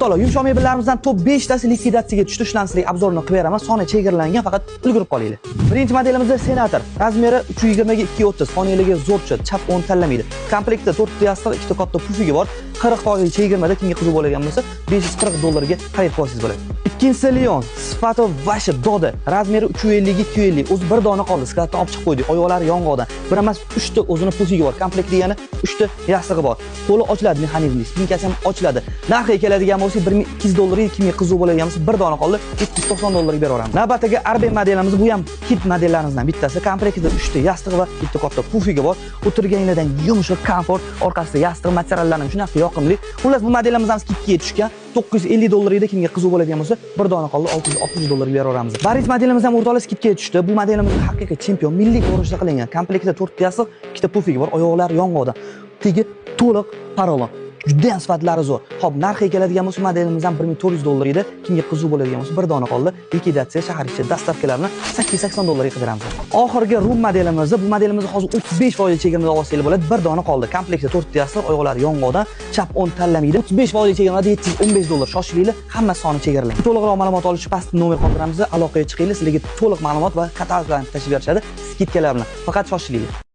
To'la yumshoq mebellarımizdan top 5 tasi likvidatsiyaga tushdi. Shundan sizlarga obzorni qilib beraman. Soni chegaralangan, faqat ulgurib qolinglar. Birinchi modelimizda Senator. Razmeri 320 ga 230, soniyaligi zo'rchi, chap 10 tanlamaydi. Komplektda 4 ta yostiq, 2 ta katta pufigi bor. 40% chegirmada kimga qiziq bo'ladigan bo'lsa, $540 ga xarid qilsangiz bo'ladi. Ikkinchisi Leon, sifati vashi dodi. Razmeri 350 ga 250. O'zi bir dona qoldi. Sklatdan olib chiqib qo'ydik. Oyoqlari yong'oqdan. Bir emas 3 ta o'zini pufigi bor. Komplekt degani 3 ta yostig'i bor. Qo'li ochiladi mexanizmingiz. Spinkasi ham ochiladi. Narxi keladigan bo'lsa $1200 kimga qiziq bo'ladigan bo'lsa, bir dona qoldi. $790 ga beraveramiz. Navbatdagi RB modelimiz bu ham hit modellarimizdan bittasi. Komplektda 3 ta yostig'i va 2 ta katta pufigi bor. O'tirganinglardan yumshoq, komfort, orqasida yostiq materiallar ham shunaqa yoqimli. Xullas bu modelimiz ham skidga tushgan. $950 eda kimga qiziq bo'ladigan bo'lsa, bir dona qoldi $660 ga beraveramiz. Baris modelimiz ham o'rtoqlar skidga tushdi. Bu modelimiz haqiqiy chempion, milliy ko'rinishda qilingan. Komplektda 4 ta yostiq, 2 ta pufigi bor, oyoqlari yong'oqdan. Tegi to'liq parolon. Juda ham sifatlari zo'r. Xo'p, narxi keladigan bo'lsa, modelimiz ham $1400 edi. Kimga qiziq bo'ladigan bo'lsa, bir dona qoldi. Likvidatsiya shahar ichi dastavkalarni $880 ga qidiramiz. Oxirgi Rum modelimizda, bu modelimizni hozir 35% chegirmada olsangiz bo'ladi. Bir dona qoldi. Komplektda 4 ta yostiq, oyoqlari yong'oqdan, chap 10 tanlamaydi. 35% chegirmada $715. Shoshilinglar, hamma soni chegaralangan. To'liqroq ma'lumot olish uchun pastda nomer qoldiramiz. Aloqaga chiqinglar, sizlarga to'liq ma'lumot va kataloglarni tashib berishadi skidkalar bilan. Faqat shoshilinglar.